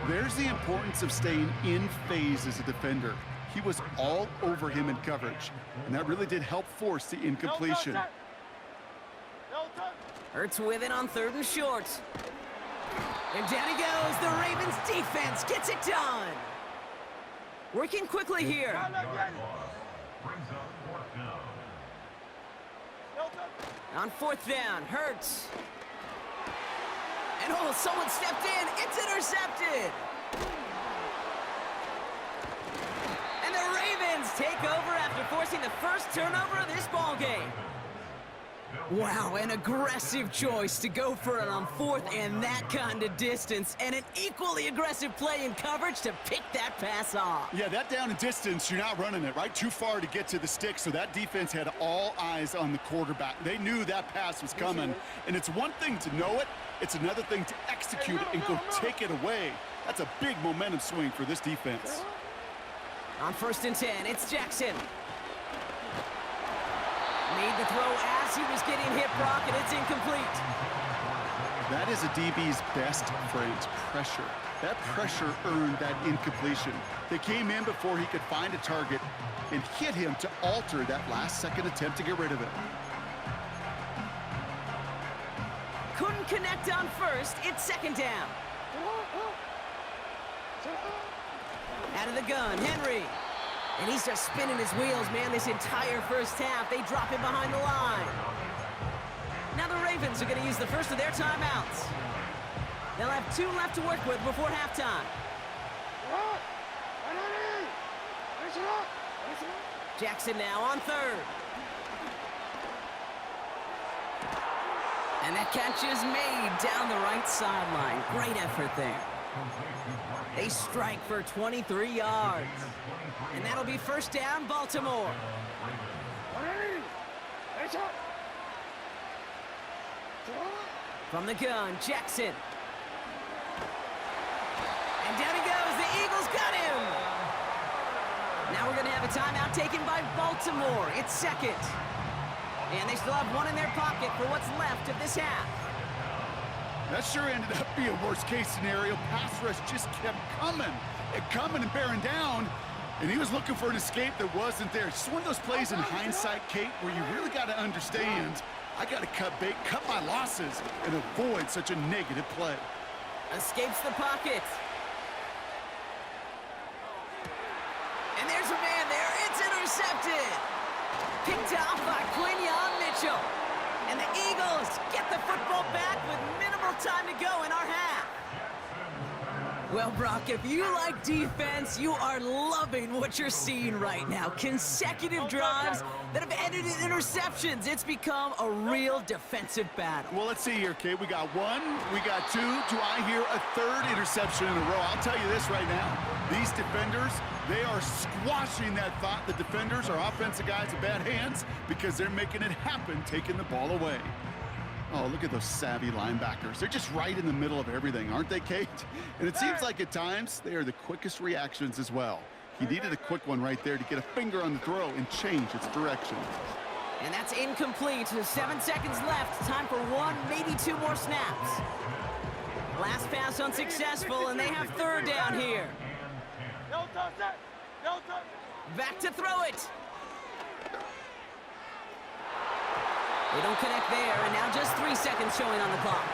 There's the importance of staying in phase as a defender. He was all over him in coverage, and that really did help force the incompletion. Hurts with it on 3rd and short. And down he goes. The Ravens defense gets it done. Working quickly here. On 4th down, Hurts. And oh, someone stepped in. It's intercepted. And the Ravens take over after forcing the first turnover of this ball game. Wow, an aggressive choice to go for it on 4th and that kind of distance, and an equally aggressive play in coverage to pick that pass off. Yeah, that down and distance, you're not running it, right? Too far to get to the stick, so that defense had all eyes on the quarterback. They knew that pass was coming, and it's one thing to know it, it's another thing to execute it and go take it away. That's a big momentum swing for this defense. On 1st and 10, it's Jackson. Made the throw as he was getting hit, Brock, and it's incomplete. That is a DB's best friend, pressure. That pressure earned that incompletion. They came in before he could find a target and hit him to alter that last-second attempt to get rid of it. Couldn't connect on 1st. It's 2nd down. Out of the gun, Henry. And he's just spinning his wheels, man, this entire first half. They drop him behind the line. Now the Ravens are going to use the first of their timeouts. They'll have 2 left to work with before halftime. Jackson now on 3rd. And that catch is made down the right sideline. Great effort there. They strike for 23 yards. And that'll be 1st down, Baltimore. From the gun, Jackson. And down he goes. The Eagles got him. Now we're going to have a timeout taken by Baltimore. It's 2nd. And they still have 1 in their pocket for what's left of this half. That sure ended up being a worst-case scenario. Pass rush just kept coming and bearing down, and he was looking for an escape that wasn't there. It's just one of those plays in hindsight, Kate, where you really got to understand, I got to cut bait, cut my losses, and avoid such a negative play. Escapes the pocket. And there's a man there. It's intercepted. Picked off by Quinyon Mitchell. And the Eagles get the football back with minimal time to go in our half. Well, Brock, if you like defense, you are loving what you're seeing right now. Consecutive drives that have ended in interceptions. It's become a real defensive battle. Well, let's see here, Kate. We got 1, we got 2. Do I hear a 3rd interception in a row? I'll tell you this right now. These defenders, they are squashing that thought. The defenders are offensive guys in bad hands because they're making it happen, taking the ball away. Oh, look at those savvy linebackers. They're just right in the middle of everything, aren't they, Kate? And it seems like at times they are the quickest reactions as well. He needed a quick one right there to get a finger on the throw and change its direction. And that's incomplete. 7 seconds left. Time for 1, maybe 2 more snaps. Last pass unsuccessful, and they have 3rd down here. Back to throw it. They don't connect there, and now just 3 seconds showing on the clock.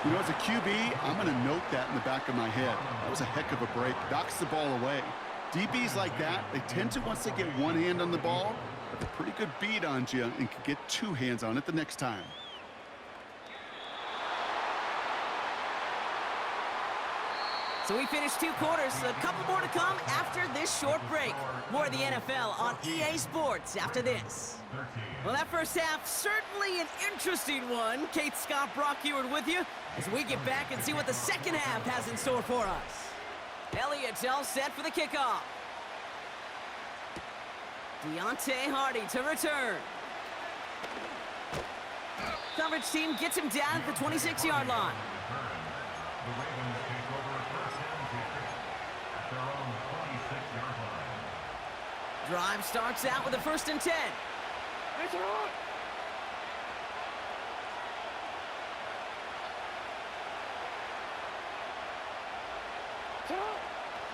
You know, as a QB, I'm going to note that in the back of my head. That was a heck of a break. Knocks the ball away. DBs like that, they tend to, once they get one hand on the ball, have a pretty good beat on you and can get 2 hands on it the next time. So we finished 2 quarters. A couple more to come after this short break. More of the NFL on EA Sports after this. Well, that first half, certainly an interesting one. Kate, Scott, Brock Ewart with you as we get back and see what the second half has in store for us. Elliott's all set for the kickoff. Deontay Hardy to return. Coverage team gets him down at the 26-yard line. Drive starts out with a 1st and 10.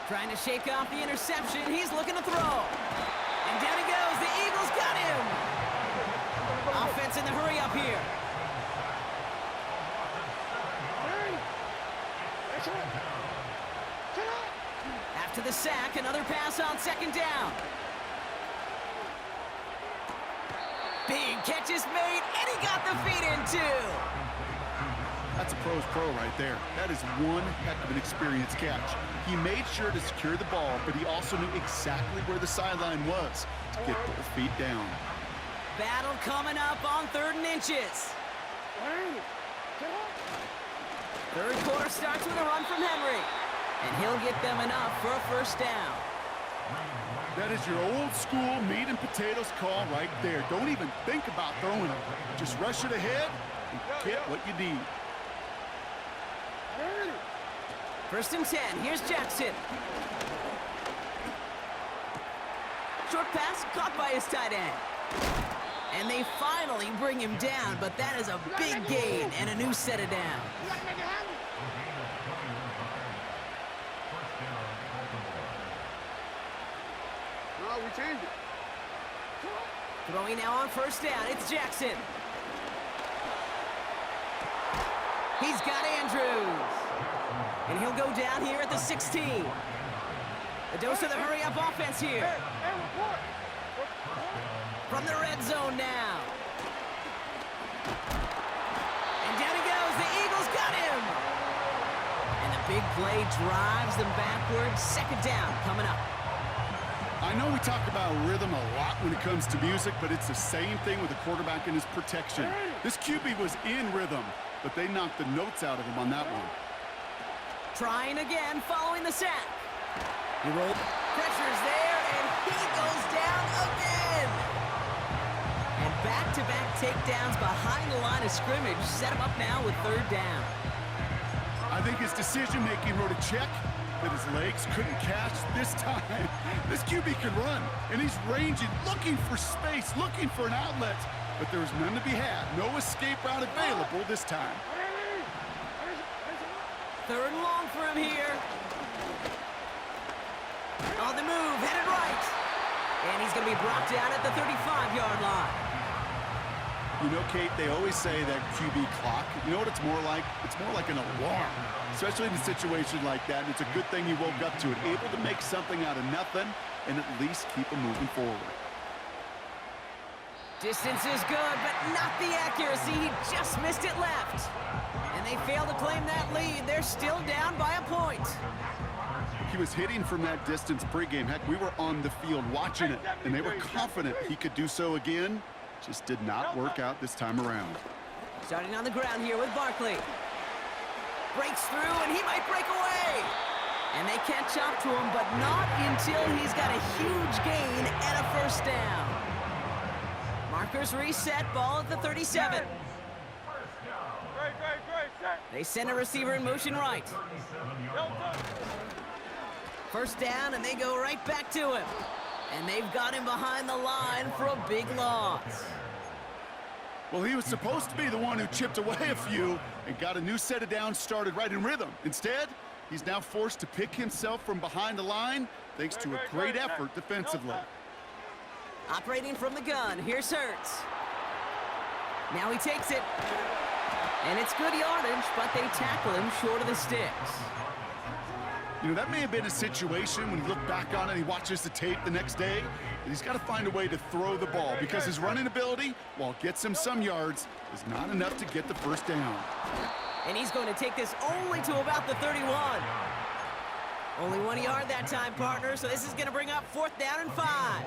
Trying to shake off the interception. He's looking to throw. And down he goes. The Eagles got him. Offense in the hurry up here. After the sack, another pass on second down. Big catch is made, and he got the feet in too. That's a pro's pro right there. That is one heck of an experienced catch. He made sure to secure the ball, but he also knew exactly where the sideline was to get both feet down. Battle coming up on 3rd and inches. Third quarter starts with a run from Henry. And he'll get them enough for a first down. That is your old school meat and potatoes call right there. Don't even think about throwing it. Just rush it ahead and get what you need. 1st and 10. Here's Jackson. Short pass caught by his tight end. And they finally bring him down, but that is a big gain and a new set of downs. We changed it. Throwing now on 1st down. It's Jackson. He's got Andrews. And he'll go down here at the 16. A dose of the hurry-up offense here. From the red zone now. And down he goes. The Eagles got him. And the big play drives them backwards. 2nd down coming up. I know we talk about rhythm a lot when it comes to music, but it's the same thing with the quarterback and his protection. This QB was in rhythm, but they knocked the notes out of him on that one. Trying again, following the sack. He rolled. Pressure's there, and he goes down again. And back-to-back takedowns behind the line of scrimmage set him up now with 3rd down. I think his decision-making wrote a check that his legs couldn't catch this time. This QB can run, and he's ranging, looking for space, looking for an outlet, but there was none to be had. No escape route available this time. 3rd and long for him here. On the move, headed right. And he's going to be brought down at the 35-yard line. You know, Kate, they always say that QB clock, you know what it's more like? It's more like an alarm, especially in a situation like that. And it's a good thing you woke up to it, able to make something out of nothing and at least keep them moving forward. Distance is good, but not the accuracy. He just missed it left. And they fail to claim that lead. They're still down by a point. He was hitting from that distance pregame. Heck, we were on the field watching it, and they were confident he could do so again. Just did not work out this time around. Starting on the ground here with Barkley. Breaks through, and he might break away. And they catch up to him, but not until he's got a huge gain and a first down. Markers reset, ball at the 37. They send a receiver in motion right. First down, and they go right back to him. And they've got him behind the line for a big loss. Well, he was supposed to be the one who chipped away a few and got a new set of downs started right in rhythm. Instead, he's now forced to pick himself from behind the line thanks to a great effort defensively. Operating from the gun, here's Hurts. Now he takes it. And it's good yardage, but they tackle him short of the sticks. You know, that may have been a situation when you look back on it and he watches the tape the next day, that he's got to find a way to throw the ball because his running ability, while it gets him some yards, is not enough to get the first down. And he's going to take this only to about the 31. Only 1 yard that time, partner, so this is going to bring up 4th down and 5.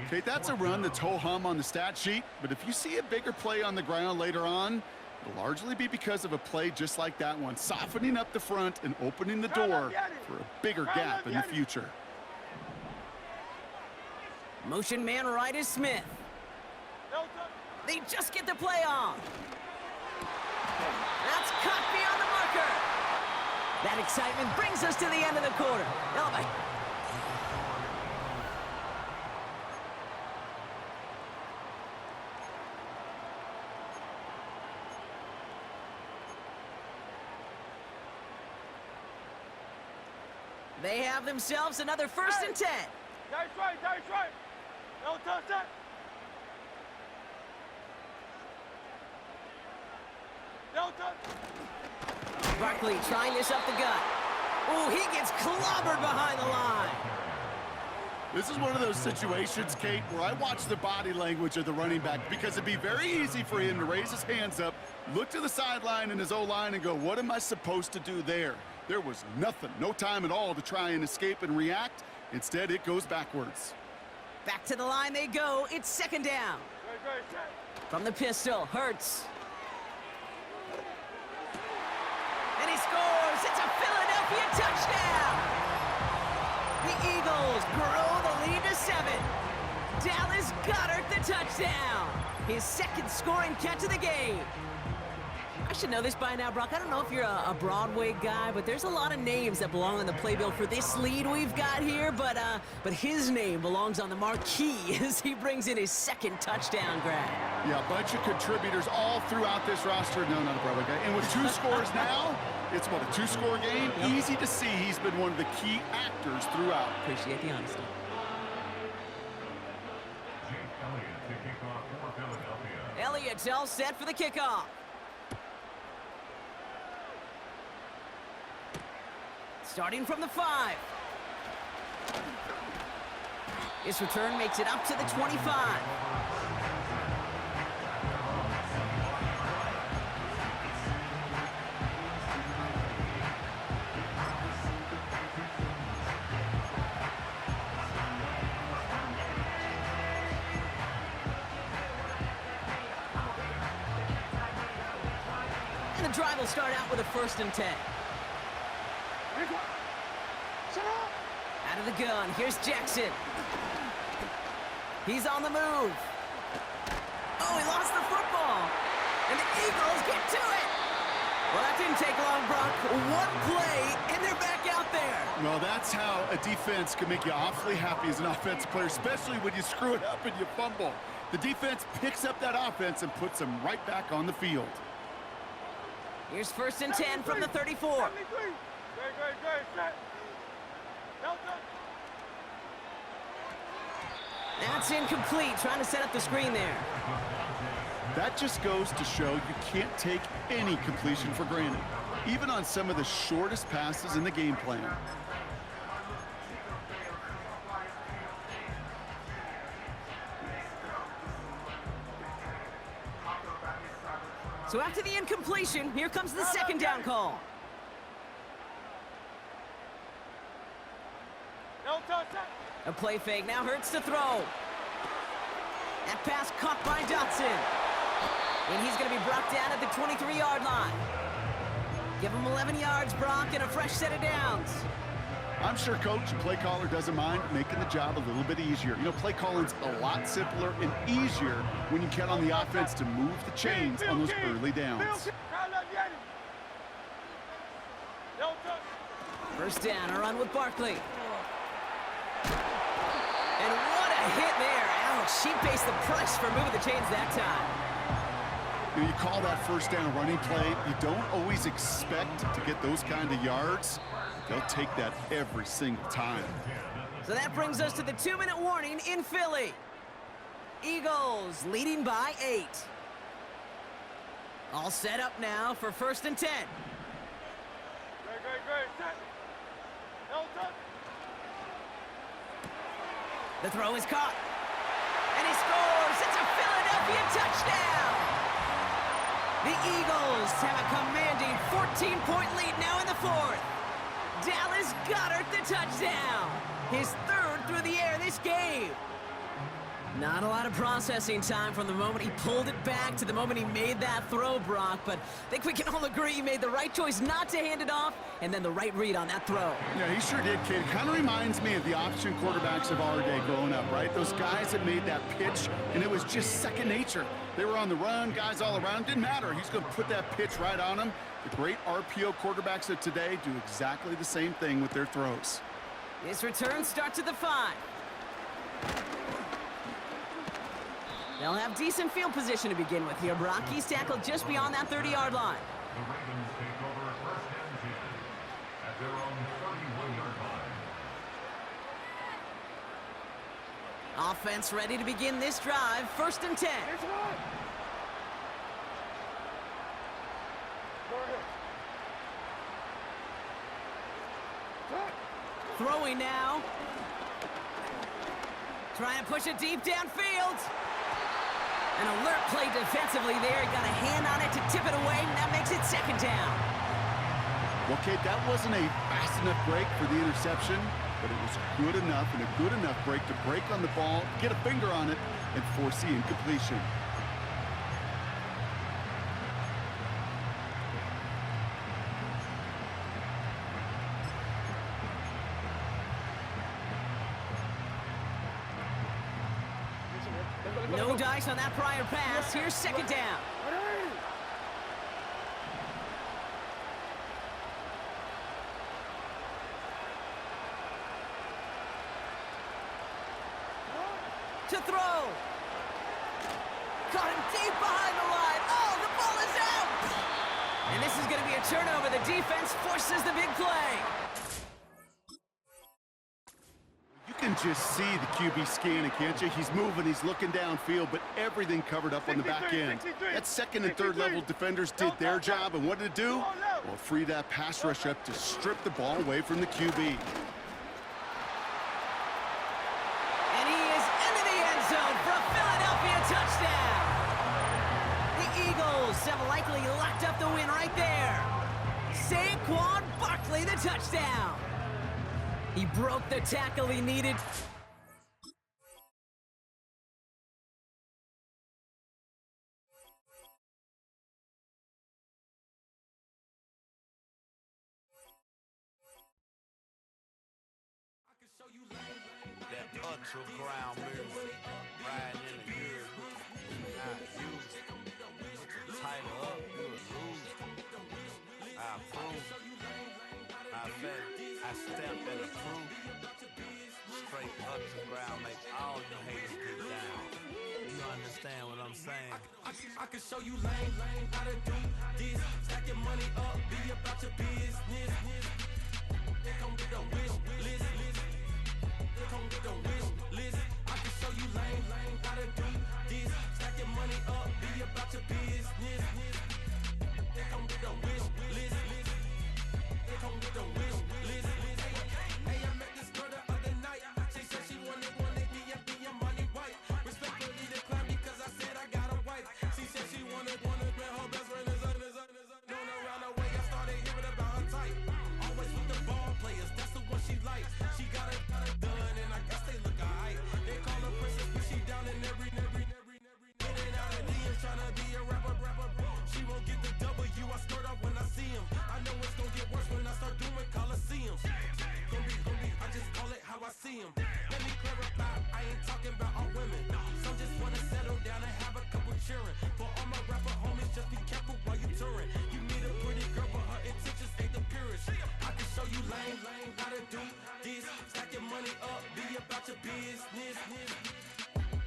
Okay, that's a run that's ho-hum on the stat sheet, but if you see a bigger play on the ground later on, it'll largely be because of a play just like that one, softening up the front and opening the door for a bigger gap in the future. Motion man right is Smith. They just get the play on. That's cut beyond the marker. That excitement brings us to the end of the quarter. They have themselves another 1st and 10. Nice right, nice right. No touch that. No touch. Barkley trying this up the gut. Oh, he gets clobbered behind the line. This is one of those situations, Kate, where I watch the body language of the running back because it'd be very easy for him to raise his hands up, look to the sideline in his O-line and go, what am I supposed to do there? There was nothing, no time at all to try and escape and react. Instead, it goes backwards. Back to the line they go. It's 2nd down. From the pistol, Hurts. And he scores. It's a Philadelphia touchdown. The Eagles grow the lead to 7. Dallas Goedert the touchdown. His 2nd scoring catch of the game. I should know this by now, Brock. I don't know if you're a Broadway guy, but there's a lot of names that belong on the playbill for this lead we've got here, but his name belongs on the marquee as he brings in his 2nd touchdown grab. Yeah, a bunch of contributors all throughout this roster. No, not a Broadway guy. And with 2 scores now, it's what, a 2-score game? Yep. Easy to see he's been one of the key actors throughout. Appreciate the honesty. Elliott's all set for the kickoff. Starting from the 5. His return makes it up to the 25. And the drive will start out with a 1st and 10. Out of the gun, here's Jackson. He's on the move. Oh, he lost the football. And the Eagles get to it. Well, that didn't take long, Brock. 1 play, and they're back out there. Well, that's how a defense can make you awfully happy as an offensive player, especially when you screw it up and you fumble. The defense picks up that offense and puts them right back on the field. Here's 1st and 10 from the 34. That's incomplete, trying to set up the screen there. That just goes to show you can't take any completion for granted, even on some of the shortest passes in the game plan. So after the incompletion, here comes the 2nd down call. A play fake, now Hurts to throw. That pass caught by Dotson. And he's going to be brought down at the 23-yard line. Give him 11 yards, Brock, and a fresh set of downs. I'm sure coach and play caller doesn't mind making the job a little bit easier. You know, play calling's a lot simpler and easier when you count on the offense to move the chains on those early downs. 1st down, a run with Barkley. And what a hit there. Ouch, she pays the price for moving the chains that time. You call that 1st down running play. You don't always expect to get those kind of yards. They'll take that every single time. So that brings us to the 2-minute warning in Philly. Eagles leading by 8. All set up now for 1st and 10. The throw is caught. And he scores. It's a Philadelphia touchdown. The Eagles have a commanding 14-point lead now in the 4th. Dallas Goedert the touchdown. His 3rd through the air this game. Not a lot of processing time from the moment he pulled it back to the moment he made that throw, Brock, but I think we can all agree he made the right choice not to hand it off, and then the right read on that throw. Yeah, he sure did, kid. It kind of reminds me of the option quarterbacks of our day growing up, right? Those guys that made that pitch, and it was just second nature. They were on the run, guys all around. Didn't matter. He's going to put that pitch right on them. The great RPO quarterbacks of today do exactly the same thing with their throws. His return starts at the 5. They'll have decent field position to begin with here, Brock. He's tackled just beyond that 30-yard line. The Ravens take over 1st and 10 at their own 31-yard line. Offense ready to begin this drive. 1st and 10. Here's one. Go ahead. Throwing now. Trying to push it deep downfield. An alert play defensively there. Got a hand on it to tip it away, and that makes it 2nd down. Well, Kate, that wasn't a fast enough break for the interception, but it was good enough and a good enough break to break on the ball, get a finger on it, and force the incompletion. No dice on that prior pass. Here's 2nd down. To throw. Caught him deep behind the line. Oh, the ball is out. And this is going to be a turnover. The defense forces the big play. You can just see the QB scanning, can't you? He's moving, he's looking downfield, but everything covered up on the back end. That 2nd and 3rd level defenders did their job, and what did it do? Well, free that pass rush up to strip the ball away from the QB. And he is into the end zone for a Philadelphia touchdown. The Eagles have likely locked up the win right there. Saquon Barkley, the touchdown. He broke the tackle he needed. That ultra ground music, riding in the years, not you. Tighten up, you a loser. I approve. I fed, I stepped and approved. Straight ultra ground, make all you haters get down. You understand what I'm saying? I can show you lame, how to do this. Stack your money up, be about your business. They come with a wish list. They come with a wish list. I can show you lame, how to do this. Stack your money up, be about your business. They come with a wish list. They come with a wish list. Hey, I met this girl the other night. She said she wanted me and be your money white. Respectfully declined because I said I got a wife. She said she wanted man, her best friend is known around the way. I started hearing about her type. Always with the ball players, that's the one she likes. She got it done, and I guess they look alright. They call her princess, but she down in every. In and out of DMs, tryna be a rapper. She won't get the W, I skirt off when I see him. I know it's gonna get worse when I start doing Coliseums. Gonna be, I just call it how I see him. Let me clarify, I ain't talking about all women. Some just wanna settle down and have a couple cheering. For all my rapper homies, just be careful while you touring. You meet a pretty girl, but her intentions ain't the purest. I can show you lame, how to do this. Stack your money up, be about your business.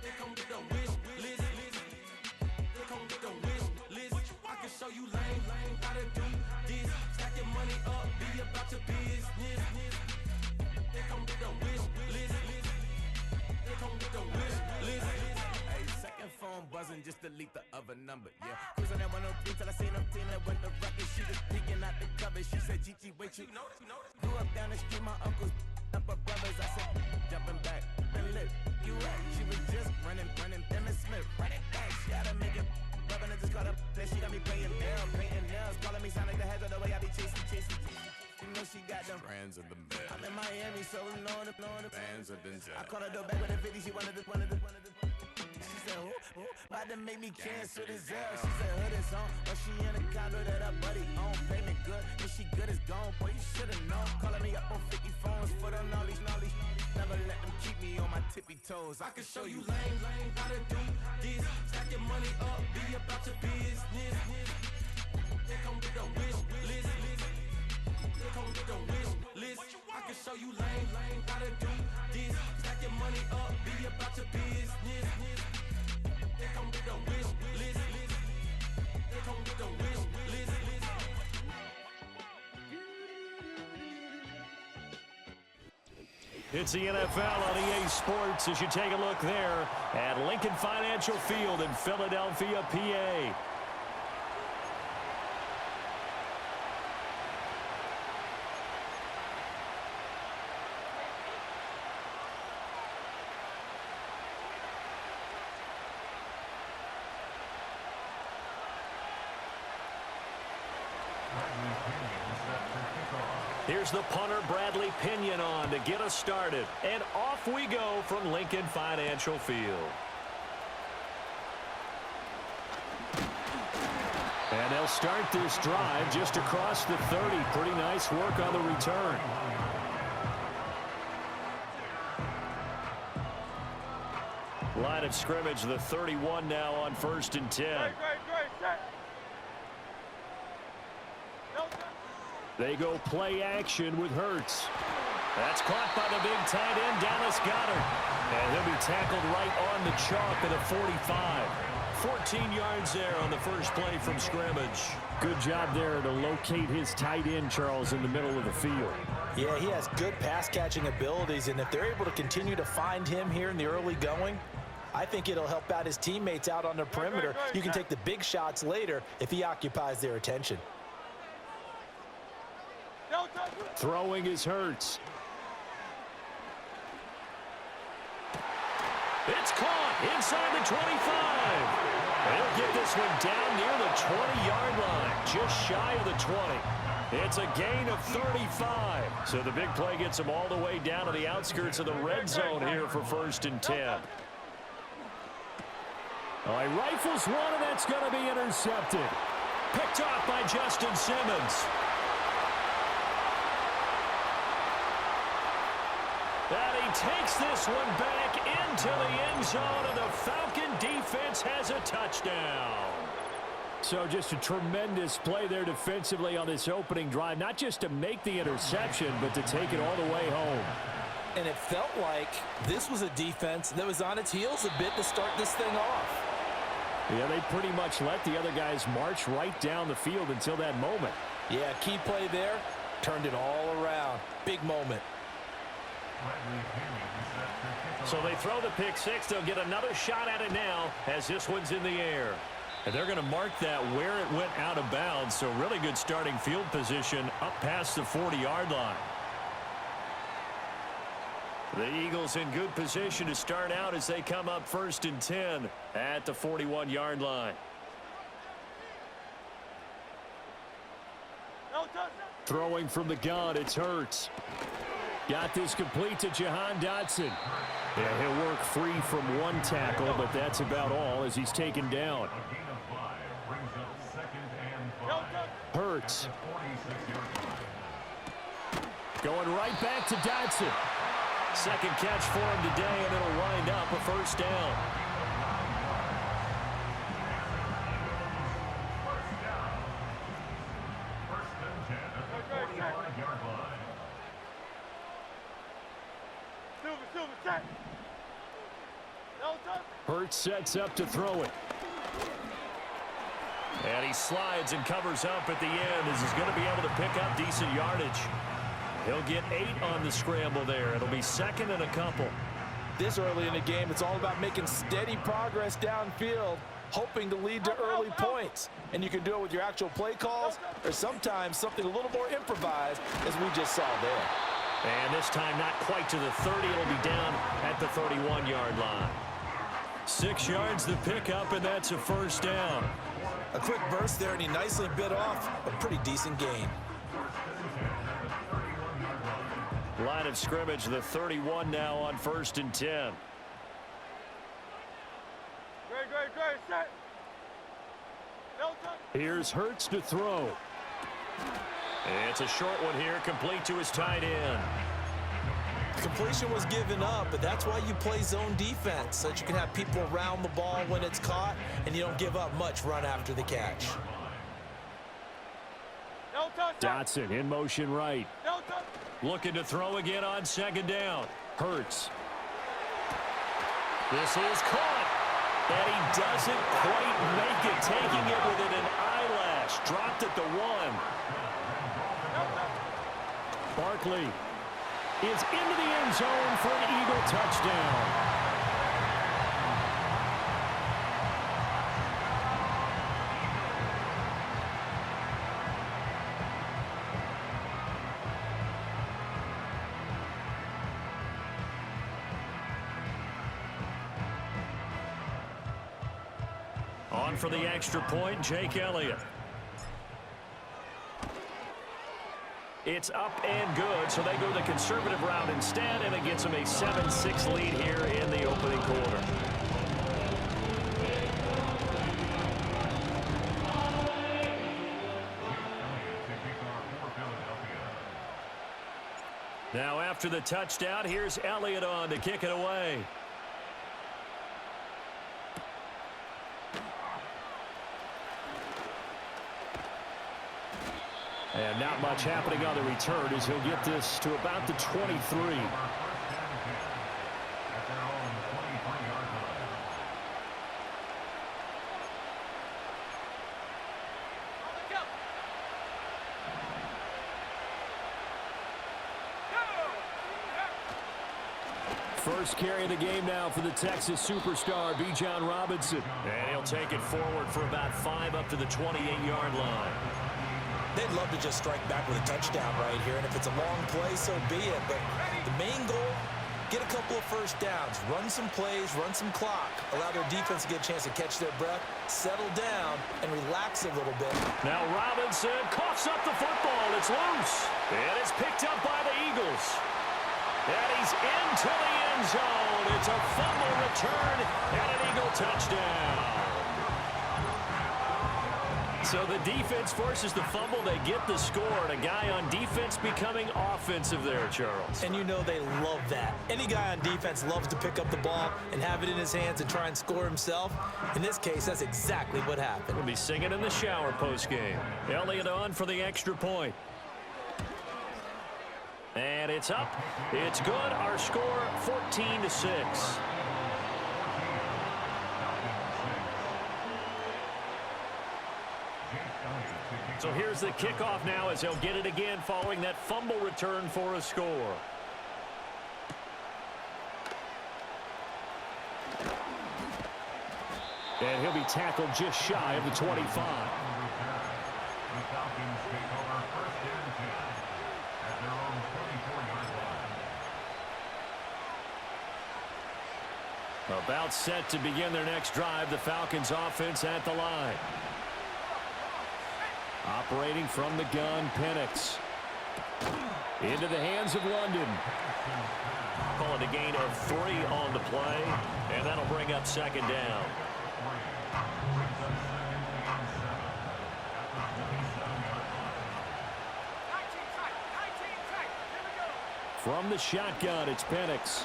They come with a wish list. They come with a wish list. I can show you lame, how to do this. Stack your money up, be about your business. They come with a wish list. They come with a wish list. Hey, second phone buzzing, just delete the other number, yeah. Cruising at 103 till I seen them team that went the record. She was peeking out the cover. She said, Gigi, wait, you grew up down the street, my uncles, up her brothers. I said, jumping back, been lit. You right, she was just running, Emmett Smith, running back. She had to make it, rubbing it, just caught up. Then she got me playing down, painting nails, calling me sound like the heads of the way I be chasing. You know she got them brands of the bed. I'm in Miami, so know the fans of the I called her door back with a 50, she wanted the. She said, who? About to make me cancel this L. She said, hood is on, but she in a condo that her buddy own. Payment good, if she good is gone. Boy, you should've known. Calling me up on 50 phones, foot on all these. Never let them keep me on my tippy toes. I can show you lame, how to do this. Stack your money up, be about your business. They come with a wish list. They come with a wish list. I can show you lame, how to do this. Stack your money up, be about your business. They come with a wish list. They come with a wish list. It's the NFL on EA Sports as you take a look there at Lincoln Financial Field in Philadelphia, PA. Here's the punter, Bradley Pinion, on to get us started. And off we go from Lincoln Financial Field. And they'll start this drive just across the 30. Pretty nice work on the return. Line of scrimmage, the 31 now on 1st and 10. Great, set. They go play action with Hurts. That's caught by the big tight end, Dallas Goedert. And he'll be tackled right on the chalk at a 45. 14 yards there on the first play from scrimmage. Good job there to locate his tight end, Charles, in the middle of the field. Yeah, he has good pass-catching abilities, and if they're able to continue to find him here in the early going, I think it'll help out his teammates out on the perimeter. You can take the big shots later if he occupies their attention. Throwing is Hurts. It's caught inside the 25. They'll get this one down near the 20-yard line, just shy of the 20. It's a gain of 35. So the big play gets them all the way down to the outskirts of the red zone here for 1st and 10. All right, rifles one, and that's going to be intercepted. Picked off by Justin Simmons. And he takes this one back into the end zone, and the Falcon defense has a touchdown. So just a tremendous play there defensively on this opening drive, not just to make the interception, but to take it all the way home. And it felt like this was a defense that was on its heels a bit to start this thing off. Yeah, they pretty much let the other guys march right down the field until that moment. Yeah, key play there, turned it all around. Big moment. So they throw the pick six. They'll get another shot at it now as this one's in the air. And they're going to mark that where it went out of bounds. So really good starting field position up past the 40-yard line. The Eagles in good position to start out as they come up 1st and 10 at the 41-yard line. Throwing from the gun, it's Hurts. Got this complete to Jahan Dotson. Yeah, he'll work free from one tackle, but that's about all as he's taken down. Hurts. Going right back to Dotson. Second catch for him today, and it'll wind up a 1st down. Hurts sets up to throw it. And he slides and covers up at the end as he's going to be able to pick up decent yardage. He'll get 8 on the scramble there. It'll be 2nd and a couple. This early in the game, it's all about making steady progress downfield, hoping to lead to early points. And you can do it with your actual play calls or sometimes something a little more improvised, as we just saw there. And this time not quite to the 30. It'll be down at the 31-yard line. 6 yards the pickup, and that's a 1st down. A quick burst there, and he nicely bit off a pretty decent gain. Line of scrimmage, the 31 now on 1st and 10. Great, set. Here's Hurts to throw. It's a short one here, complete to his tight end. Completion was given up, but that's why you play zone defense, so that you can have people around the ball when it's caught, and you don't give up much run after the catch. Dotson in motion right. Looking to throw again on 2nd down. Hurts. This is caught. And he doesn't quite make it, taking it within an eyelash. Dropped at the 1. Barkley. is into the end zone for an Eagle touchdown. On for the extra point, Jake Elliott. It's up and good, so they go the conservative route instead, and it gets them a 7-6 lead here in the opening quarter. Now after the touchdown, here's Elliott on to kick it away. And not much happening on the return as he'll get this to about the 23. First carry of the game now for the Texas superstar, Bijan Robinson. And he'll take it forward for about 5 up to the 28-yard line. They'd love to just strike back with a touchdown right here, and if it's a long play, so be it. But the main goal, get a couple of first downs, run some plays, run some clock, allow their defense to get a chance to catch their breath, settle down, and relax a little bit. Now Robinson coughs up the football. It's loose. And it's picked up by the Eagles. And he's into the end zone. It's a fumble return and an Eagle touchdown. So the defense forces the fumble. They get the score. And a guy on defense becoming offensive there, Charles. And you know they love that. Any guy on defense loves to pick up the ball and have it in his hands and try and score himself. In this case, that's exactly what happened. We'll be singing in the shower postgame. Elliott on for the extra point. And it's up. It's good. Our score, 14-6. So here's the kickoff now as he'll get it again following that fumble return for a score. And he'll be tackled just shy of the 25. About set to begin their next drive, the Falcons offense at the line. Operating from the gun, Penix. Into the hands of London. Call it a gain of 3 on the play, and that'll bring up second down. From the shotgun, it's Penix.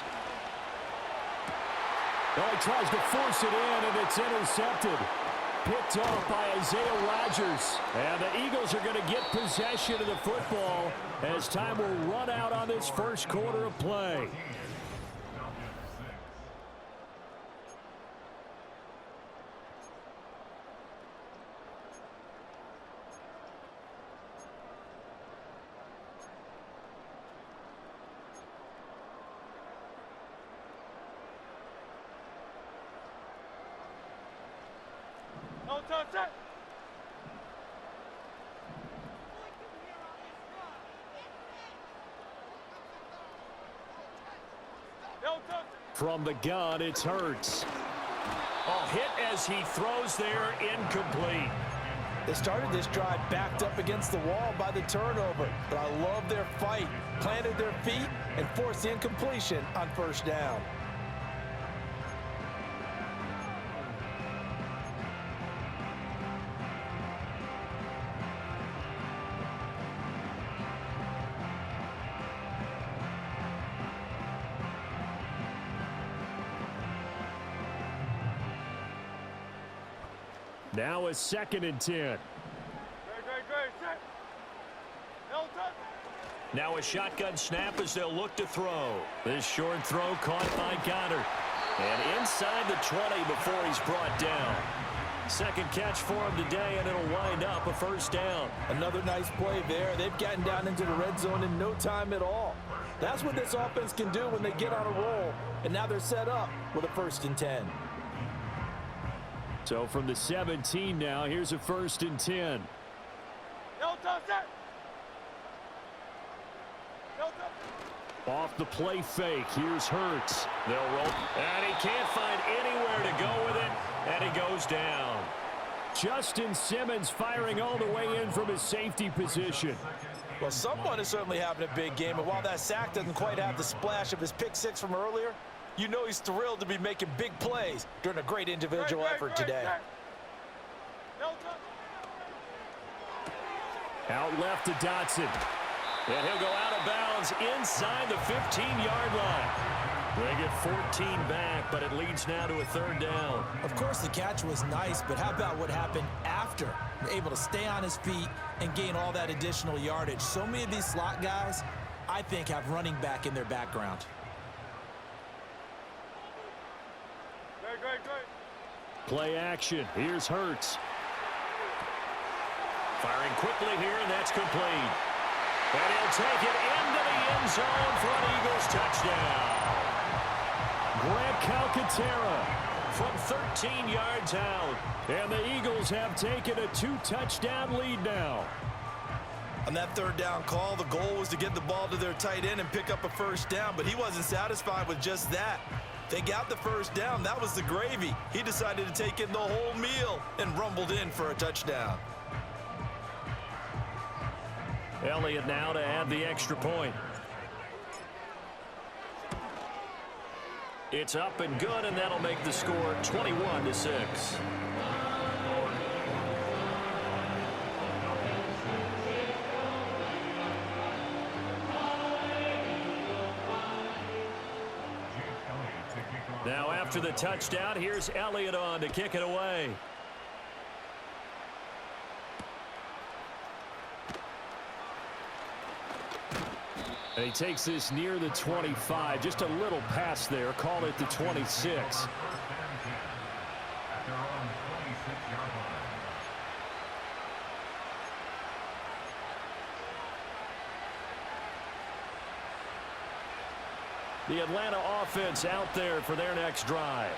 Oh, he tries to force it in, and it's intercepted. Picked off by Isaiah Rodgers. And the Eagles are going to get possession of the football as time will run out on this first quarter of play. From the gun, it's Hurts. Oh, hit as he throws there, incomplete. They started this drive backed up against the wall by the turnover, but I love their fight. Planted their feet and forced the incompletion on first down. Now a 2nd and 10. Now a shotgun snap as they'll look to throw. This short throw caught by Goddard. And inside the 20 before he's brought down. Second catch for him today, and it'll wind up a first down. Another nice play there. They've gotten down into the red zone in no time at all. That's what this offense can do when they get on a roll, and now they're set up with a 1st and 10. So from the 17 now, here's a 1st and 10. No touch that. No touch. Off the play fake, here's Hurts. They'll roll, and he can't find anywhere to go with it, and he goes down. Justin Simmons firing all the way in from his safety position. Well, someone is certainly having a big game, and while that sack doesn't quite have the splash of his pick 6 from earlier, you know he's thrilled to be making big plays during a great individual effort today. No touch. Out left to Dotson. And he'll go out of bounds inside the 15-yard line. They get 14 back, but it leads now to a 3rd down. Of course, the catch was nice, but how about what happened after? Able to stay on his feet and gain all that additional yardage. So many of these slot guys, I think, have running back in their background. Great. Play action. Here's Hurts. Firing quickly here, and that's complete. And he'll take it into the end zone for an Eagles touchdown. Grant Calcaterra from 13 yards out. And the Eagles have taken a 2-touchdown lead now. On that 3rd down call, the goal was to get the ball to their tight end and pick up a 1st down, but he wasn't satisfied with just that. They got the 1st down. That was the gravy. He decided to take in the whole meal and rumbled in for a touchdown. Elliott now to add the extra point. It's up and good, and that'll make the score 21-6. Now after the touchdown, here's Elliott on to kick it away. And he takes this near the 25. Just a little pass there. Call it the 26. The Atlanta offense out there for their next drive.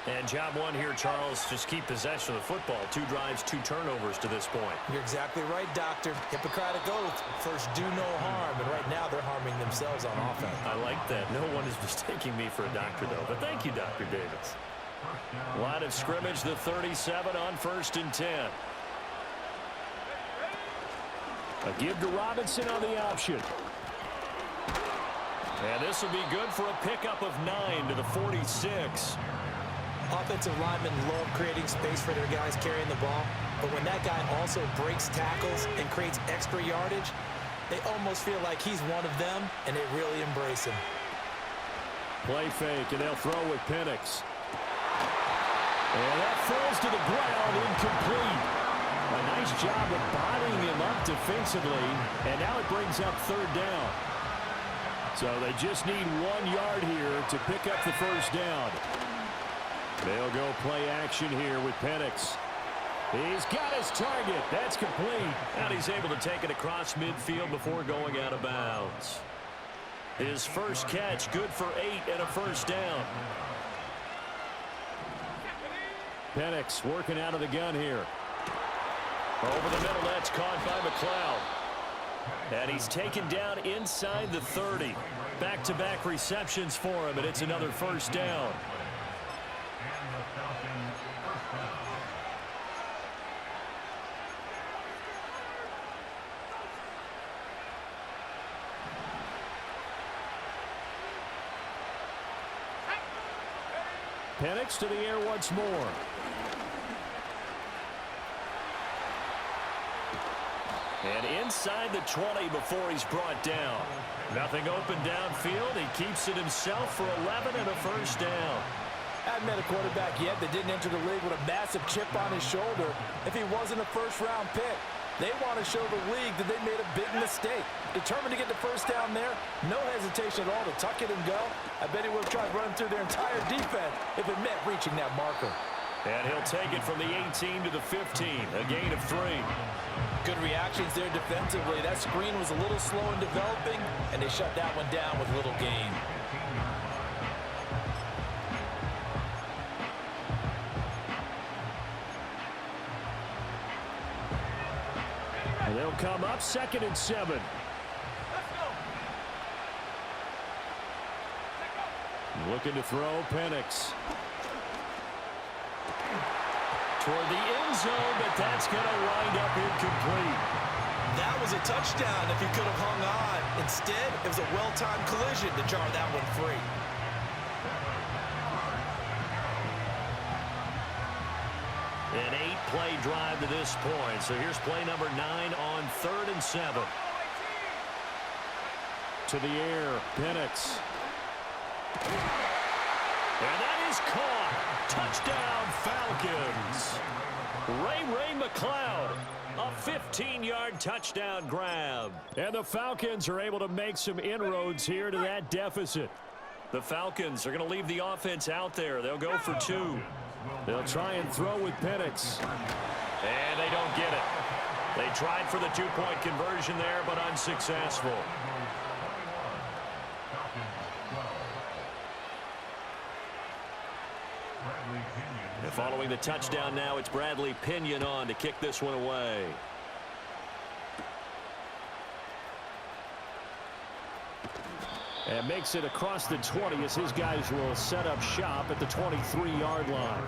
And job one here, Charles, just keep possession of the football. 2 drives, 2 turnovers to this point. You're exactly right, Doctor. Hippocratic oath. First, do no harm. And right now, they're harming themselves on offense. I like that. No one is mistaking me for a doctor, though. But thank you, Dr. Davis. Line of scrimmage, the 37 on 1st and 10. A give to Robinson on the option. And this will be good for a pickup of 9 to the 46. Offensive linemen love creating space for their guys carrying the ball, but when that guy also breaks tackles and creates extra yardage, they almost feel like he's one of them, and they really embrace him. Play fake, and they'll throw with Penix. And that falls to the ground, incomplete. A nice job of bodying him up defensively, and now it brings up 3rd down. So they just need 1 yard here to pick up the 1st down. They'll go play action here with Penix. He's got his target. That's complete. And he's able to take it across midfield before going out of bounds. His first catch, good for 8 and a 1st down. Penix working out of the gun here. Over the middle, that's caught by McLeod. And he's taken down inside the 30. Back-to-back receptions for him, and it's another 1st down. Penix to the air once more. And inside the 20 before he's brought down. Nothing open downfield. He keeps it himself for 11 and a 1st down. Haven't met a quarterback yet that didn't enter the league with a massive chip on his shoulder if he wasn't a 1st-round pick. They want to show the league that they made a big mistake. Determined to get the 1st down there, no hesitation at all to tuck it and go. I bet he would have tried running through their entire defense if it meant reaching that marker. And he'll take it from the 18 to the 15, a gain of 3. Good reactions there defensively. That screen was a little slow in developing, and they shut that one down with little gain. And they'll come up 2nd and 7. Looking to throw, Penix. Toward the end zone, but that's going to wind up incomplete. That was a touchdown if he could have hung on. Instead, it was a well-timed collision to jar that one free. An 8-play drive to this point. So here's play number 9 on 3rd and 7. To the air, Penix. And that is caught. Touchdown, Falcons. Ray McCloud, a 15-yard touchdown grab. And the Falcons are able to make some inroads here to that deficit. The Falcons are going to leave the offense out there. They'll go for 2. They'll try and throw with Penix. And they don't get it. They tried for the 2-point conversion there, but unsuccessful. And following the touchdown now, it's Bradley Pinion on to kick this one away. And makes it across the 20 as his guys will set up shop at the 23-yard line.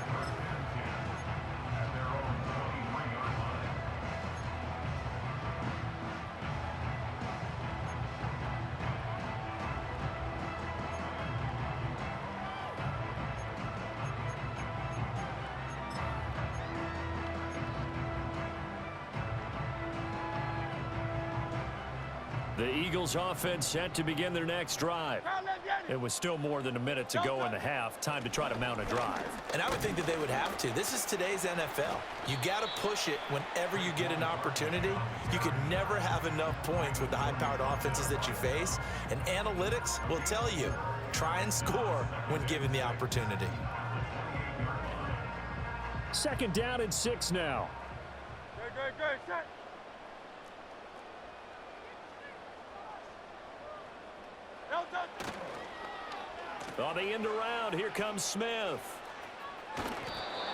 The Eagles offense set to begin their next drive. It was still more than a minute to go in the half. Time to try to mount a drive. And I would think that they would have to. This is today's NFL. You got to push it whenever you get an opportunity. You could never have enough points with the high-powered offenses that you face. And analytics will tell you, try and score when given the opportunity. 2nd down and 6 now. Good, set. On the end around, here comes Smith.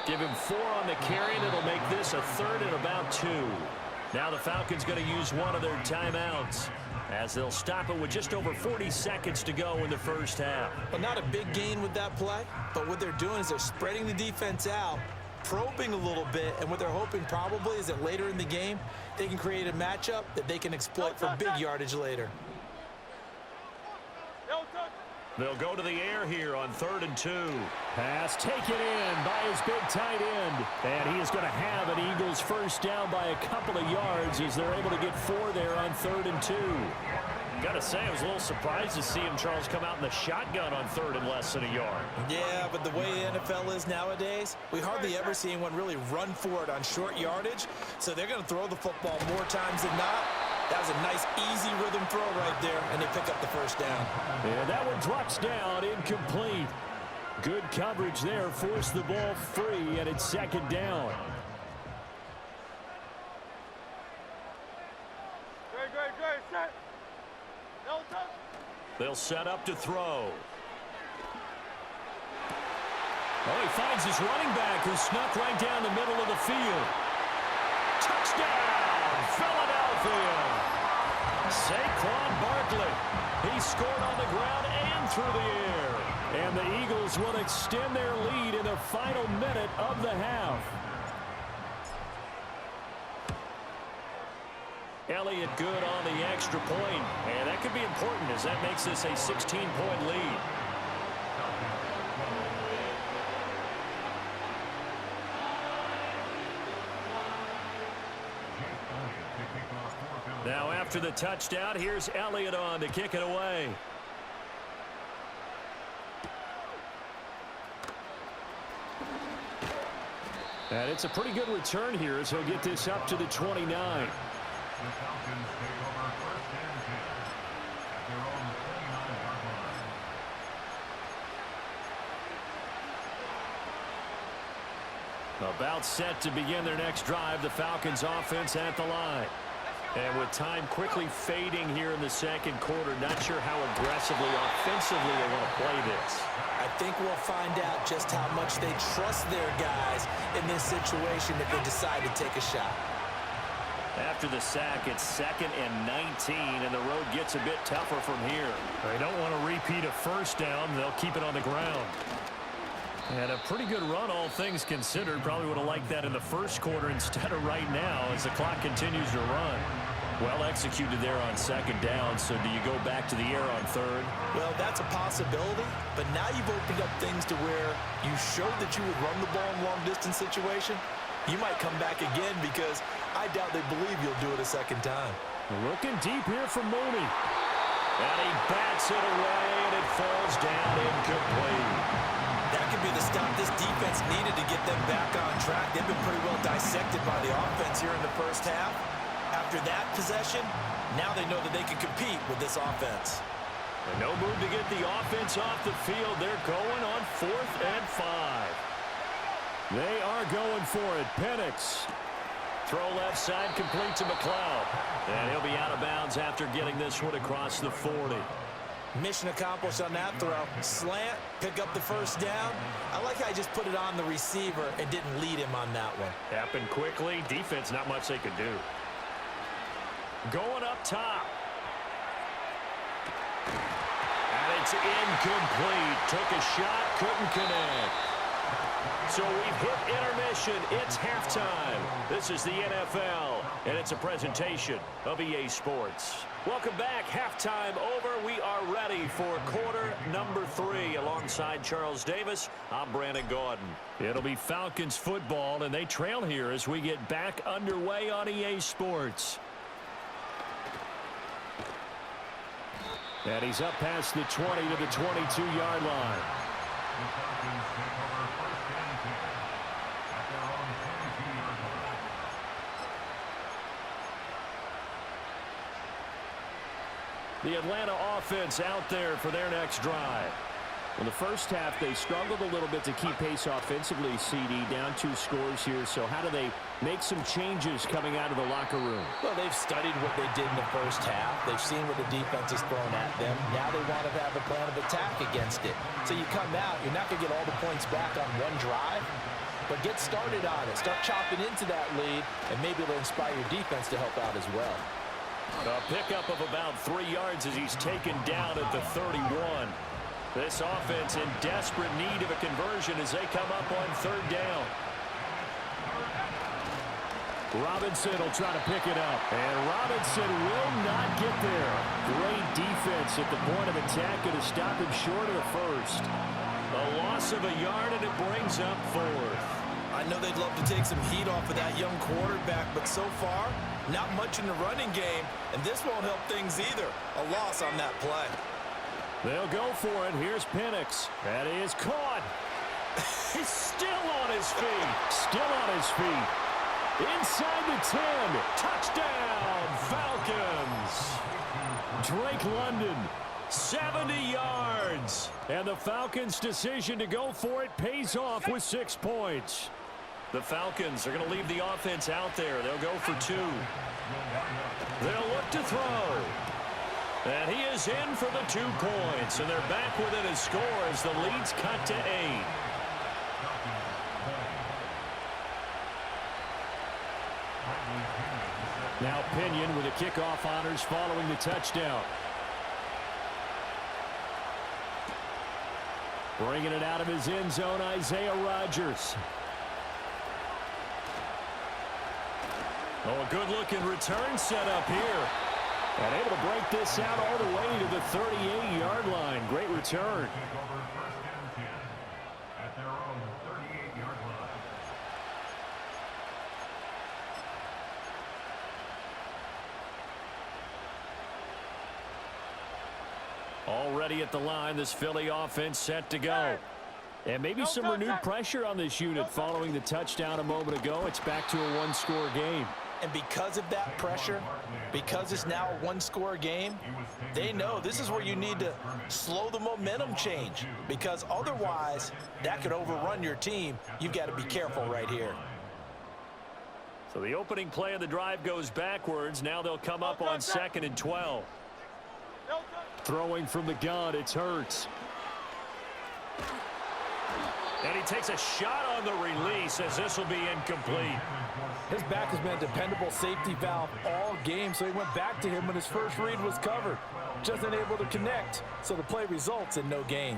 Give him 4 on the carry, and it'll make this a 3rd and about 2. Now the Falcons going to use one of their timeouts as they'll stop it with just over 40 seconds to go in the first half. Well, not a big gain with that play, but what they're doing is they're spreading the defense out, probing a little bit, and what they're hoping probably is that later in the game, they can create a matchup that they can exploit for big yardage later. They'll go to the air here on 3rd and 2. Pass taken in by his big tight end. And he is going to have an Eagles first down by a couple of yards as they're able to get 4 there on 3rd and 2. Got to say, I was a little surprised to see him, Charles, come out in the shotgun on 3rd and less than a yard. Yeah, but the way the NFL is nowadays, we hardly ever see anyone really run for it on short yardage. So they're going to throw the football more times than not. That was a nice, easy rhythm throw right there, and they pick up the first down. And that one drops down, incomplete. Good coverage there, forced the ball free, and it's 2nd down. Good, set. They'll set up to throw. Oh, he finds his running back who snuck right down the middle of the field. Touchdown, Philadelphia. Saquon Barkley. He scored on the ground and through the air. And the Eagles will extend their lead in the final minute of the half. Elliott good on the extra point. And that could be important as that makes this a 16-point lead. Now after the touchdown, here's Elliott on to kick it away. And it's a pretty good return here as he'll get this up to the 29. About set to begin their next drive, the Falcons offense at the line. And with time quickly fading here in the second quarter, not sure how aggressively, offensively they want to play this. I think we'll find out just how much they trust their guys in this situation if they decide to take a shot. After the sack, it's 2nd and 19, and the road gets a bit tougher from here. They don't want to repeat a first down. They'll keep it on the ground. And a pretty good run, all things considered. Probably would have liked that in the first quarter instead of right now as the clock continues to run. Well executed there on 2nd down, so do you go back to the air on 3rd? Well, that's a possibility, but now you've opened up things to where you showed that you would run the ball in long-distance situation. You might come back again because I doubt they believe you'll do it a second time. Looking deep here from Mooney. And he bats it away, and it falls down incomplete. That could be the stop this defense needed to get them back on track. They've been pretty well dissected by the offense here in the first half. After that possession, now they know that they can compete with this offense. And no move to get the offense off the field. They're going on 4th and 5. They are going for it. Penix. Throw left side, complete to McLeod. And he'll be out of bounds after getting this one across the 40. Mission accomplished on that throw. Slant, pick up the first down. I like how he just put it on the receiver and didn't lead him on that one. Happened quickly. Defense, not much they could do. Going up top. And it's incomplete. Took a shot, couldn't connect. So we've hit intermission. It's halftime. This is the NFL, and it's a presentation of EA Sports. Welcome back. Halftime over. We are ready for quarter number 3. Alongside Charles Davis, I'm Brandon Gaudin. It'll be Falcons football, and they trail here as we get back underway on EA Sports. And he's up past the 20 to the 22-yard line. The Atlanta offense out there for their next drive. In the first half, they struggled a little bit to keep pace offensively, CD, down 2 scores here. So how do they make some changes coming out of the locker room? Well, they've studied what they did in the first half. They've seen what the defense has thrown at them. Now they want to have a plan of attack against it. So you come out, you're not going to get all the points back on one drive, but get started on it. Start chopping into that lead, and maybe it'll inspire your defense to help out as well. A pickup of about 3 yards as he's taken down at the 31. This offense in desperate need of a conversion as they come up on 3rd down. Robinson will try to pick it up. And Robinson will not get there. Great defense at the point of attack and to stop him short of the first. A loss of a yard, and it brings up 4th. I know they'd love to take some heat off of that young quarterback, but so far, not much in the running game, and this won't help things either. A loss on that play. They'll go for it. Here's Penix. That is caught. He's still on his feet. Still on his feet. Inside the 10. Touchdown, Falcons. Drake London, 70 yards. And the Falcons' decision to go for it pays off with 6 points. The Falcons are going to leave the offense out there. They'll go for 2. They'll look to throw. And he is in for the 2 points. And they're back within a score as the lead's cut to 8. Now Pinion with the kickoff honors following the touchdown. Bringing it out of his end zone, Isaiah Rodgers. Oh, a good-looking return set up here. And able to break this out all the way to the 38-yard line. Great return. Already at the line, this Philly offense set to go. And maybe some renewed pressure on this unit following the touchdown a moment ago. It's back to a 1-score game. And because of that pressure, because it's now a one-score game, they know this is where you need to slow the momentum change, because otherwise that could overrun your team. You've got to be careful right here. So the opening play of the drive goes backwards. Now they'll come up on 2nd and 12. Throwing from the gun, it's Hurts. And he takes a shot on the release as this will be incomplete. His back has been a dependable safety valve all game, so he went back to him when his first read was covered. Just unable to connect, so the play results in no gain.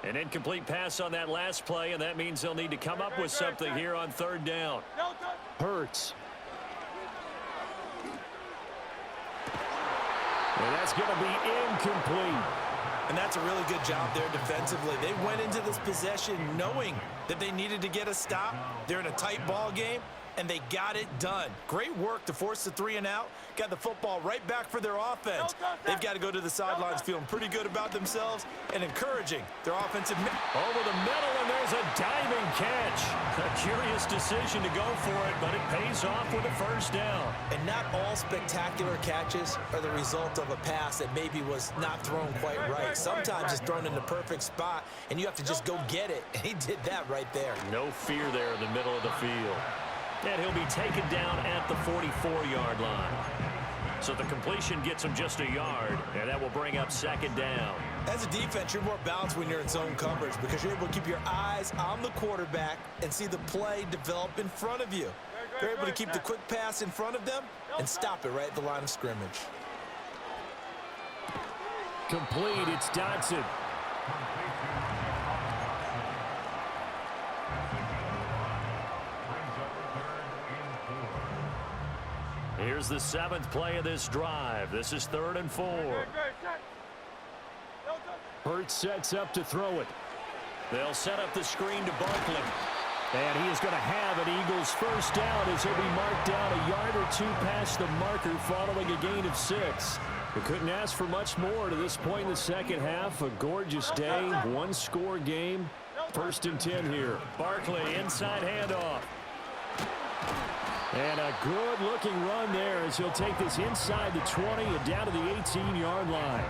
An incomplete pass on that last play, and that means they'll need to come up with something here on 3rd down. Hurts. And that's going to be incomplete. And that's a really good job there defensively. They went into this possession knowing that they needed to get a stop. They're in a tight ball game, and they got it done. Great work to force the 3 and out. Got the football right back for their offense. They've got to go to the sidelines feeling pretty good about themselves and encouraging their offensive. Over the middle, and there's a diving catch. A curious decision to go for it, but it pays off with a 1st down. And not all spectacular catches are the result of a pass that maybe was not thrown quite right. Sometimes it's thrown in the perfect spot, and you have to just go get it. And he did that right there. No fear there in the middle of the field. And he'll be taken down at the 44-yard line. So the completion gets him just a yard, and that will bring up 2nd down. As a defense, you're more balanced when you're in zone coverage because you're able to keep your eyes on the quarterback and see the play develop in front of you. You're able to keep the quick pass in front of them and stop it right at the line of scrimmage. Complete, it's Dodson. Here's the 7th play of this drive. This is 3rd and 4. Hurts sets up to throw it. They'll set up the screen to Barkley. And he is going to have an Eagles 1st down as he'll be marked down a yard or 2 past the marker following a gain of 6. We couldn't ask for much more to this point in the 2nd half. A gorgeous day, 1-score game. 1st and 10 here. Barkley, inside handoff. And a good-looking run there as he'll take this inside the 20 and down to the 18-yard line.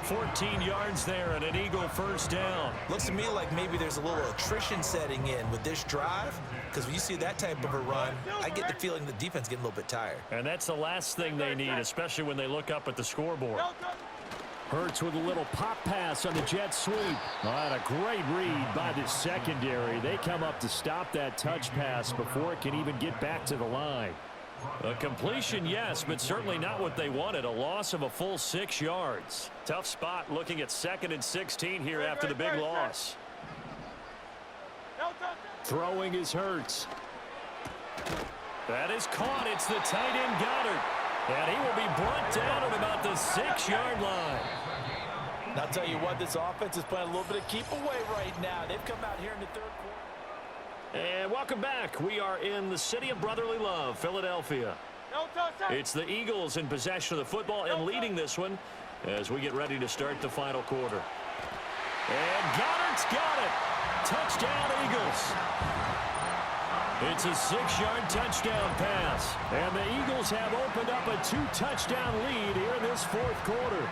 14 yards there and an Eagle 1st down. Looks to me like maybe there's a little attrition setting in with this drive, because when you see that type of a run, I get the feeling the defense getting a little bit tired. And that's the last thing they need, especially when they look up at the scoreboard. Hurts with a little pop pass on the jet sweep. Oh, and a great read by the secondary. They come up to stop that touch pass before it can even get back to the line. A completion, yes, but certainly not what they wanted. A loss of a full 6 yards. Tough spot looking at 2nd and 16 here after the big loss. Throwing is Hurts. That is caught. It's the tight end Goddard. And he will be brought down at about the 6-yard line. And I'll tell you what, this offense is playing a little bit of keep away right now. They've come out here in the 3rd quarter. And welcome back. We are in the city of brotherly love, Philadelphia. It's the Eagles in possession of the football and leading this one as we get ready to start the final quarter. And Goddard's got it. Touchdown, Eagles. It's a 6-yard touchdown pass. And the Eagles have opened up a 2-touchdown lead here in this 4th quarter.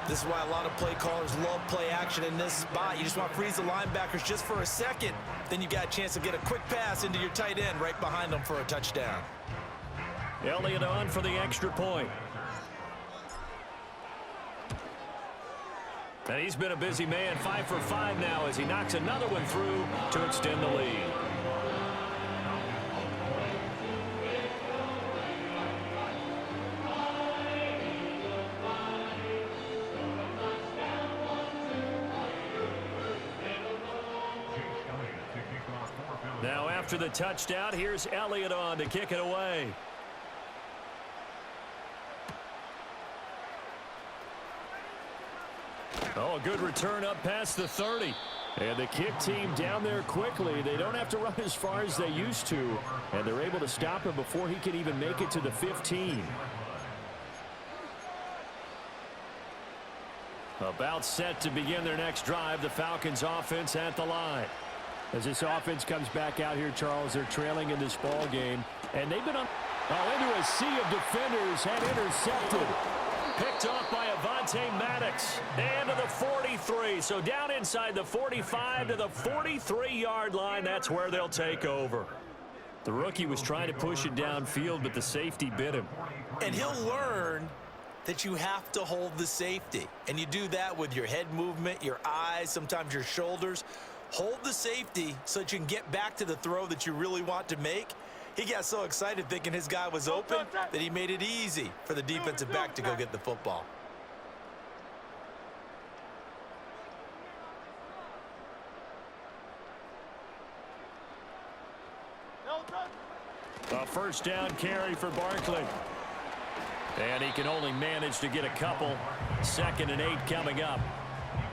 This is why a lot of play callers love play action in this spot. You just want to freeze the linebackers just for a second. Then you got a chance to get a quick pass into your tight end right behind them for a touchdown. Elliott on for the extra point. And he's been a busy man, 5 for 5 now as he knocks another one through to extend the lead. Now after the touchdown, here's Elliott on to kick it away. Oh, a good return up past the 30. And the kick team down there quickly. They don't have to run as far as they used to. And they're able to stop him before he can even make it to the 15. About set to begin their next drive. The Falcons offense at the line. As this offense comes back out here, Charles, they're trailing in this ball game, and they've been on into a sea of defenders and intercepted. Picked off by Avonte Maddox. And to the 43. So down inside the 45 to the 43-yard line. That's where they'll take over. The rookie was trying to push it downfield, but the safety bit him. And he'll learn that you have to hold the safety. And you do that with your head movement, your eyes, sometimes your shoulders. Hold the safety so that you can get back to the throw that you really want to make. He got so excited thinking his guy was open that he made it easy for the defensive back to go get the football. A first down carry for Barkley. And he can only manage to get a couple. 2nd and 8 coming up.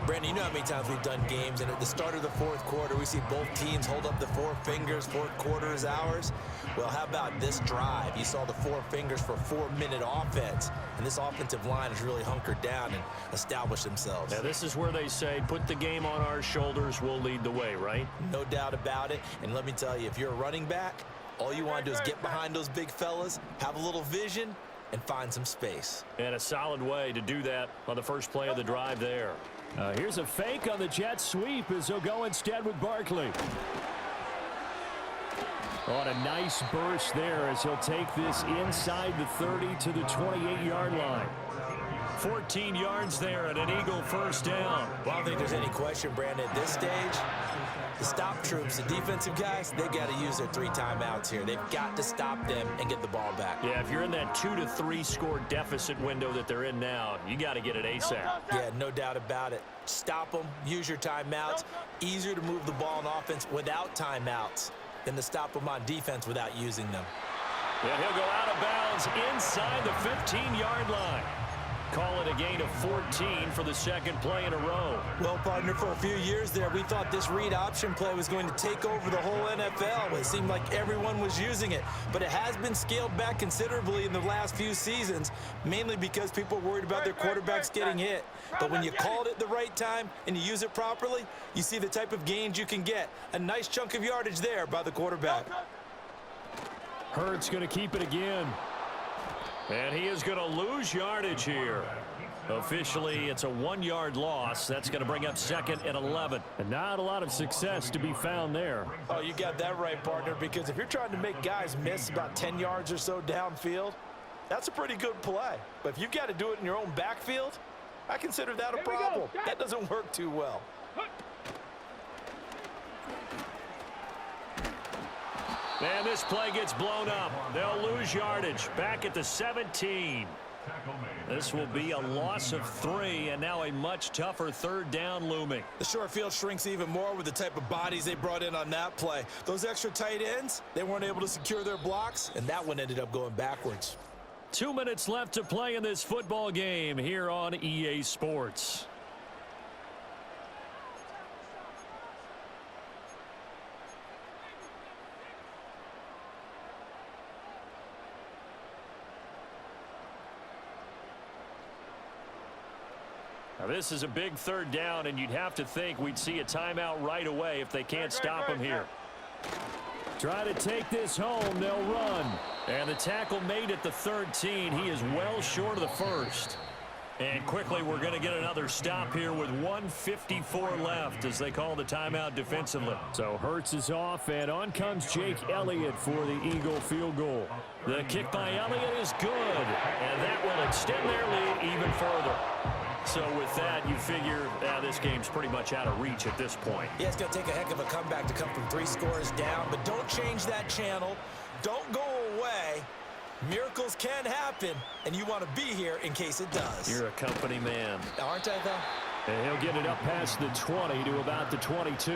Brandon, you know how many times we've done games, and at the start of the fourth quarter, we see both teams hold up the 4 fingers, fourth quarter is ours. Well, how about this drive? You saw the 4 fingers for 4-minute offense, and this offensive line has really hunkered down and established themselves. Now, this is where they say, put the game on our shoulders, we'll lead the way, right? No doubt about it, and let me tell you, if you're a running back, all you want to do is get behind those big fellas, have a little vision, and find some space. And a solid way to do that on the first play of the drive there. Here's a fake on the jet sweep as he'll go instead with Barkley. On a nice burst there as he'll take this inside the 30 to the 28-yard line. 14 yards there and an Eagle first down. Well, I don't think there's any question, Brandon, at this stage, the stop troops, the defensive guys, they got to use their 3 timeouts here. They've got to stop them and get the ball back. Yeah, if you're in that 2 to 3 score deficit window that they're in now, you got to get it ASAP. Yeah, no doubt about it. Stop them, use your timeouts. Easier to move the ball on offense without timeouts than to stop them on defense without using them. And he'll go out of bounds inside the 15-yard line. Call it a gain of 14 for the 2nd play in a row. Well, partner, for a few years there, we thought this read option play was going to take over the whole NFL. It seemed like everyone was using it, but it has been scaled back considerably in the last few seasons, mainly because people are worried about their quarterbacks getting hit. But when you call it at the right time and you use it properly, you see the type of gains you can get. A nice chunk of yardage there by the quarterback. Hurts going to keep it again. And he is going to lose yardage here. Officially, it's a 1-yard loss. That's going to bring up 2nd and 11. And not a lot of success to be found there. Oh, you got that right, partner, because if you're trying to make guys miss about 10 yards or so downfield, that's a pretty good play. But if you've got to do it in your own backfield, I consider that a problem. That doesn't work too well. And this play gets blown up. They'll lose yardage. Back at the 17. This will be a loss of 3, and now a much tougher 3rd down looming. The short field shrinks even more with the type of bodies they brought in on that play. Those extra tight ends, they weren't able to secure their blocks, and that one ended up going backwards. 2 minutes left to play in this football game here on EA Sports. Now this is a big 3rd down, and you'd have to think we'd see a timeout right away if they can't stop him here. Try to take this home. They'll run. And the tackle made at the 13. He is well short of the 1st. And quickly we're going to get another stop here with 1:54 left as they call the timeout defensively. So Hurts is off, and on comes Jake Elliott for the Eagle field goal. The kick by Elliott is good, and that will extend their lead even further. So with that, you figure this game's pretty much out of reach at this point. Yeah, it's going to take a heck of a comeback to come from 3 scores down, but don't change that channel. Don't go away. Miracles can happen, and you want to be here in case it does. You're a company man. Aren't I, though? And he'll get it up past the 20 to about the 22.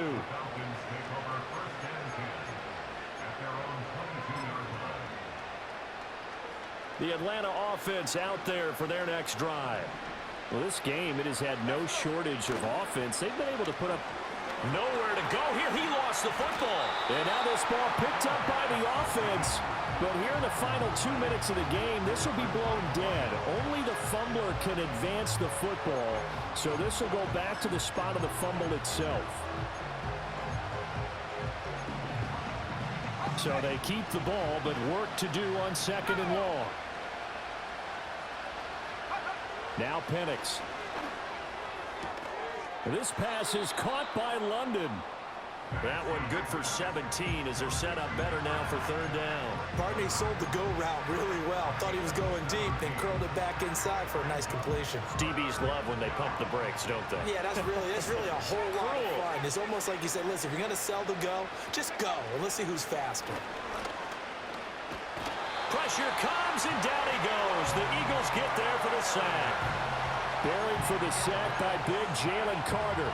The Atlanta offense out there for their next drive. Well, this game, it has had no shortage of offense. They've been able to put up nowhere to go. Here, he lost the football. And now this ball picked up by the offense. But here in the final 2 minutes of the game, this will be blown dead. Only the fumbler can advance the football. So this will go back to the spot of the fumble itself. So they keep the ball, but work to do on 2nd and long. Now Penix. This pass is caught by London. That one good for 17 as they're set up better now for 3rd down. Barney sold the go route really well. Thought he was going deep, then curled it back inside for a nice completion. DBs love when they pump the brakes, don't they? Yeah, that's really a whole lot of fun. It's almost like you said, listen, if you're going to sell the go, just go. And let's see who's faster. Pressure comes, and down he goes. The Eagles get there for the sack. Buried for the sack by big Jalen Carter.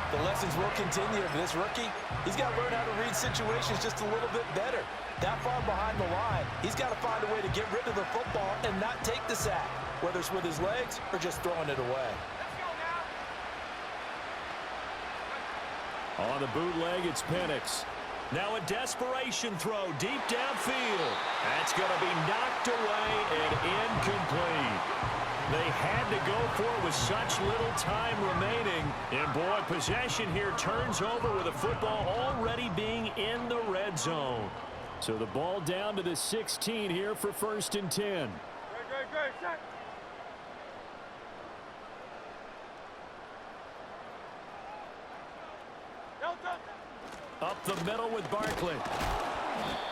The lessons will continue for this rookie. He's got to learn how to read situations just a little bit better. That far behind the line, he's got to find a way to get rid of the football and not take the sack, whether it's with his legs or just throwing it away. On the bootleg, it's Penix. Now a desperation throw deep downfield. That's going to be knocked away and incomplete. They had to go for it with such little time remaining. And, boy, possession here turns over with the football already being in the red zone. So the ball down to the 16 here for 1st and 10. Great, set. Up the middle with Barkley.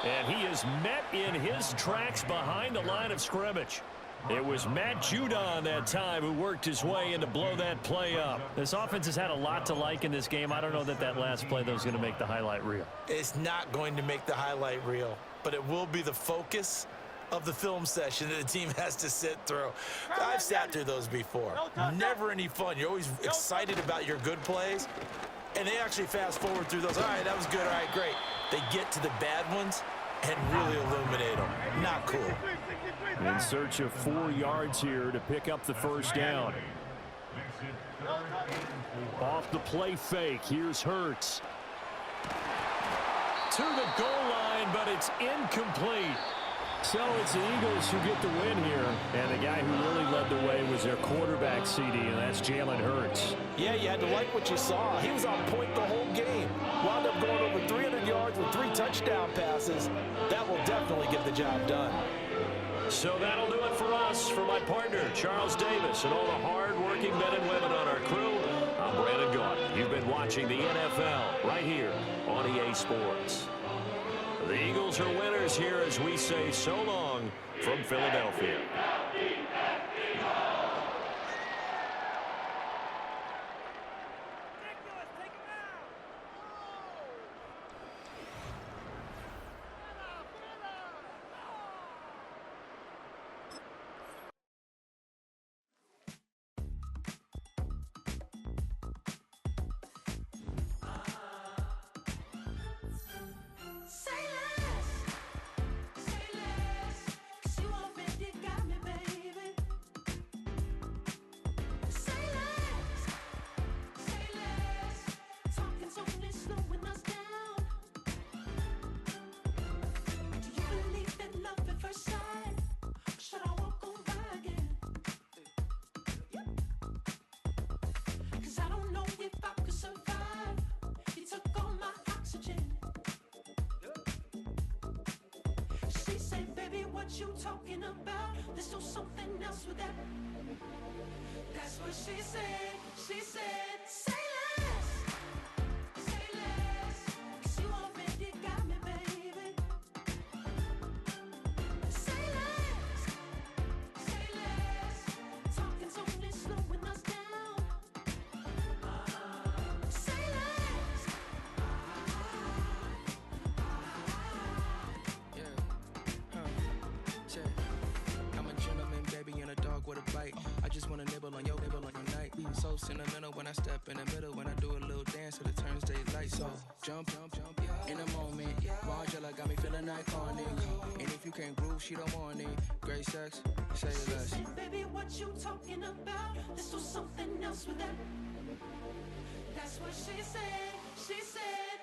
And he is met in his tracks behind the line of scrimmage. It was Matt Judon that time who worked his way in to blow that play up. This offense has had a lot to like in this game. I don't know that that last play, though, is going to make the highlight reel. It's not going to make the highlight reel, but it will be the focus of the film session that the team has to sit through. I've sat through those before. Never any fun. You're always excited about your good plays, and they actually fast forward through those. All right, that was good. All right, great. They get to the bad ones and really illuminate them. Not cool. In search of 4 yards here to pick up the 1st down. Off the play fake, here's Hurts. To the goal line, but it's incomplete. So it's the Eagles who get the win here. And the guy who really led the way was their quarterback, CD, and that's Jalen Hurts. Yeah, you had to like what you saw. He was on point the whole game. Wound up going over 300 yards with 3 touchdown passes. That will definitely get the job done. So that'll do it for us. For my partner, Charles Davis, and all the hard-working men and women on our crew, I'm Brandon Gaudin. You've been watching the NFL right here on EA Sports. The Eagles are winners here as we say so long from Philadelphia. You talking about? Let's do something else with that. That's what she said. She said, say less. Say less. 'Cause you already got me, baby. Say less. Say less. Talking's only slowing us down. Say less. I'm a gentleman, baby, and a dog with a bite. I just wanna nibble on your night. So sentimental when I step in the middle. When I do a little dance till it turns daylight. So jump, in a moment. Margella got me feeling iconic. And if you can't groove, she don't want it. Great sex, say less. She said, baby, what you talking about? Let's do something else with that. That's what she said. She said.